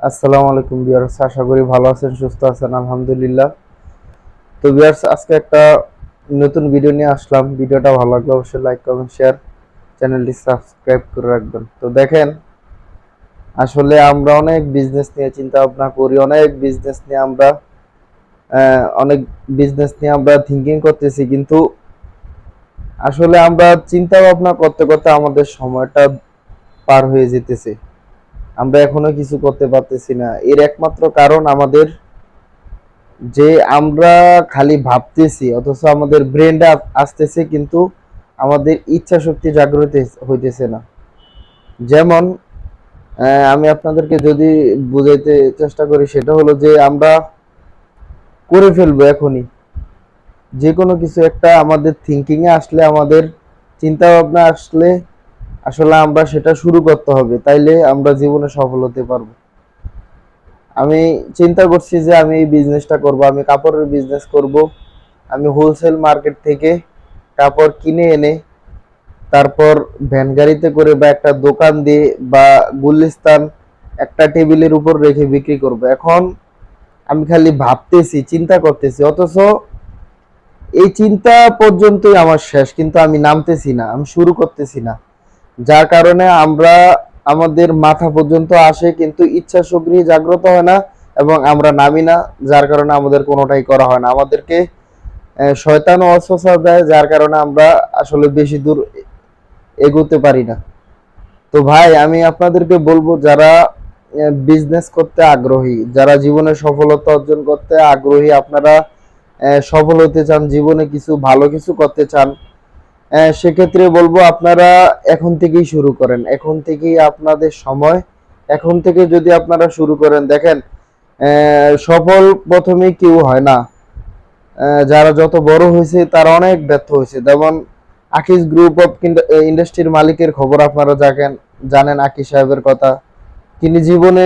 আসসালামু আলাইকুম ভিউয়ার্স, আশা করি ভালো আছেন, সুস্থ আছেন, আলহামদুলিল্লাহ। তো ভিউয়ার্স, আজকে একটা নতুন ভিডিও নিয়ে আসলাম। ভিডিওটা ভালো লাগলে অবশ্যই লাইক, কমেন্ট, শেয়ার, চ্যানেলটি সাবস্ক্রাইব করে রাখবেন। তো দেখেন, আসলে আমরা অনেক বিজনেস নিয়ে চিন্তা ভাবনা করি, অনেক বিজনেস নিয়ে আমরা থিঙ্কিং করতেছি, কিন্তু আসলে আমরা চিন্তা ভাবনা করতে করতে আমাদের সময়টা পার হয়ে যেতেছে। আমরা এখনো কিছু করতে পারতেছি না। এর একমাত্র কারণ আমাদের যে আমরা খালি ভাবতেছি, অথচ আমাদের ব্রেনটা আসতেছে, কিন্তু আমাদের ইচ্ছা শক্তি জাগ্রত হইতেছে না। যেমন আমি আপনাদেরকে যদি বুঝাইতে চেষ্টা করি, সেটা হলো যে আমরা করে ফেলবো এখনই যে কোনো কিছু একটা। আমাদের থিঙ্কিং এ আসলে, আমাদের চিন্তা ভাবনা আসলে আসলে আমরা সেটা শুরু করতে হবে, তাইলে আমরা জীবনে সফল হতে পারবো। আমি চিন্তা করছি যে আমি এই বিজনেসটা করব, আমি কাপড়ের বিজনেস করব। আমি হোলসেল মার্কেট থেকে কাপড় কিনে এনে তারপর ভ্যান গাড়িতে করে বা একটা দোকান দিয়ে বা গুলিস্তান একটা টেবিলের উপর রেখে বিক্রি করব। এখন আমি খালি ভাবতেছি, চিন্তা করতেছি, অথচ এই চিন্তা পর্যন্তই আমার শেষ, কিন্তু আমি নামতেছি না, আমি শুরু করতেছি না। যার কারণে আমরা আমাদের মাথা পর্যন্ত আসে, কিন্তু ইচ্ছা শক্তি জাগ্রত হয় না এবং আমরা নামি না। যার কারণে আমাদের কোনোটাই করা হয় না। আমাদেরকে শয়তান ওয়াসওয়াসা দেয়, যার কারণে আমরা আসলে বেশি দূর এগোতে পারি না। তো ভাই, আমি আপনাদেরকে বলবো, যারা বিজনেস করতে আগ্রহী, যারা জীবনে সফলতা অর্জন করতে আগ্রহী, আপনারা সফল হতে চান, জীবনে কিছু ভালো কিছু করতে চান, সেক্ষেত্রে বলবো আপনারা এখন থেকেই শুরু করেন। এখন থেকেই আপনাদের সময়। এখন থেকে যদি আপনারা শুরু করেন, দেখেন, সফল প্রথমে কেউ হয় না। যারা যত বড় হয়েছে তারা অনেক ব্যর্থ হয়েছে। যেমন আকিজ গ্রুপ অফ ইন্ডাস্ট্রির মালিকের খবর আপনারা জানেন, আকিজ সাহেবের কথা। তিনি জীবনে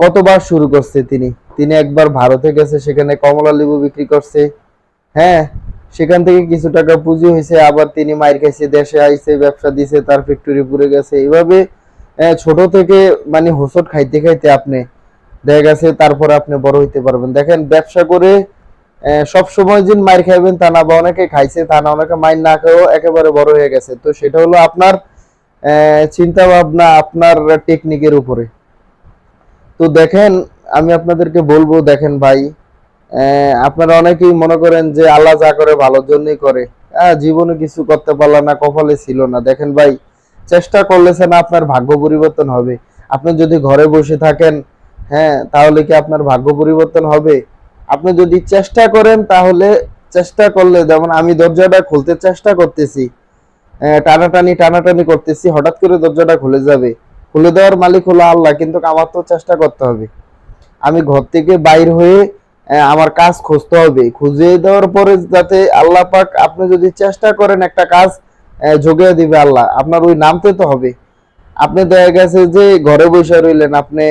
কতবার শুরু করছে। তিনি তিনি একবার ভারতে গেছে, সেখানে কমলা লেবু বিক্রি করছে। হ্যাঁ, সেখান থেকে কিছু টাকা পুঁজি হয়েছে, আবার তিনি মাইর খাইছে, দেশে আইছে, ব্যবসা দিছে, তার ফ্যাক্টরি পুড়ে গেছে। এইভাবে ছোট থেকে মানে হোঁচট খাইতে খাইতে আপনি দেখা গেছে তারপরে আপনি বড় হইতে পারবেন। দেখেন, ব্যবসা করে সব সময় যে মাইর খাইবেন তা না, বা অনেকে খাইছে তা না, অনেকে মাইর না খেয়েও একেবারে বড় হয়ে গেছে। তো সেটা হলো আপনার চিন্তা ভাবনা, আপনার টেকনিকের উপরে। তো দেখেন, আমি আপনাদেরকে বলবো, দেখেন ভাই, আপনারা অনেকেই মনে করেন যে আল্লাহ যা করে ভালোর জন্যই করে। জীবনে কিছু করতে পারলাম না, কপালে ছিল না। দেখেন ভাই, চেষ্টা করলেছেন, আপনার ভাগ্য পরিবর্তন হবে। আপনি যদি ঘরে বসে থাকেন, হ্যাঁ, তাহলে কি আপনার ভাগ্য পরিবর্তন হবে? আপনি যদি চেষ্টা করেন, তাহলে চেষ্টা করলে, যেমন আমি দরজাটা খুলতে চেষ্টা করতেছি, টানাটানি টানাটানি করতেছি, হঠাৎ করে দরজাটা খুলে যাবে। খুলে দেওয়ার মালিক হলো আল্লাহ, কিন্তু আমার তো চেষ্টা করতে হবে। আমি ঘর থেকে বাইর হয়ে আমার কাজ খুঁজতে হবে। খুঁজে দেওয়ার পরে যাতে আল্লাহ পাক, আপনি যদি চেষ্টা করেন, একটা কাজ জোগাড় দিবে আল্লাহ। আপনার ওই নামতে তো হবে। আপনি দেখা গেছে যে ঘরে বসে রইলেন, আপনি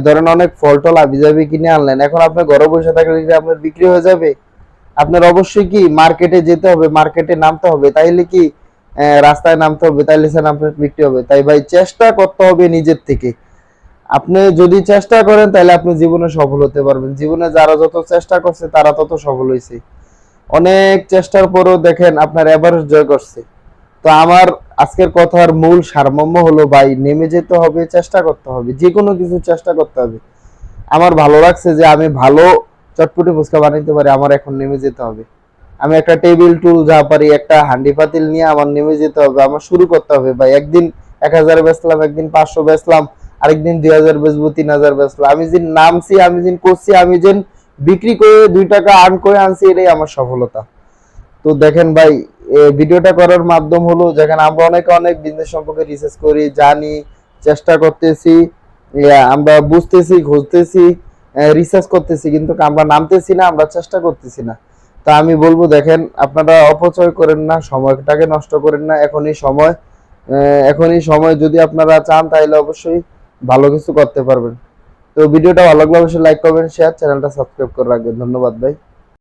ধরেন অনেক ফল টল আবিজাবি কিনে আনলেন, এখন আপনি ঘরে বসে থাকলে কি আপনার বিক্রি হয়ে যাবে? আপনার অবশ্যই কি মার্কেটে যেতে হবে, মার্কেটে নামতে হবে, তাইলে কি রাস্তায় নামতে হবে, তাইলে স্যার আপনার বিক্রি হবে। তাই ভাই, চেষ্টা করতে হবে নিজের থেকে। আপনি যদি চেষ্টা করেন, তাহলে আপনি জীবনে সফল হতে পারবেন। জীবনে যারা যত চেষ্টা করছে তারা তত সফল হয়েছে। অনেক চেষ্টার পরেও দেখেন আপনার এভারেস্ট জয় করছে। তো আমার আজকের কথার মূল সারমর্ম হলো, ভাই, নেমে যেতে হবে, চেষ্টা করতে হবে, যে কোনো কিছু চেষ্টা করতে হবে। আমার ভালো লাগছে যে আমি ভালো চটপটি ফুচকা বানাইতে পারি, আমার এখন নেমে যেতে হবে। আমি একটা টেবিল টুল যা পারি, একটা হান্ডি পাতিল নিয়ে আমার নেমে যেতে হবে, আমার শুরু করতে হবে। ভাই, একদিন 1000 বেচলাম, একদিন 500 বেচলাম, আরেকদিন 2000 বেচবো, 3000 বেচলাম। আমি যে নামছি, আমি যে করছি, আমি যে বিক্রি করে 2 টাকা আর্ন করে আনছি, এটাই আমার সফলতা। তো দেখেন ভাই, ভিডিওটা করার মাধ্যম হলো, যেখানে আমরা অনেকে অনেক বিজনেস সম্পর্কে রিসার্চ করি, জানি, চেষ্টা করতেছি, আমরা বুঝতেছি, খুঁজতেছি, রিসার্চ করতেছি, কিন্তু আমরা নামতেছি না, আমরা চেষ্টা করতেছি না। তা আমি বলবো, দেখেন, আপনারা অপচয় করেন না, সময়টাকে নষ্ট করেন না। এখনই সময় যদি আপনারা চান, তাহলে অবশ্যই ভালো কিছু করতে পারবেন। তো ভিডিওটা ভালো লাগলে অবশ্যই লাইক করবেন, শেয়ার, চ্যানেলটা সাবস্ক্রাইব করে রাখবেন। ধন্যবাদ ভাই।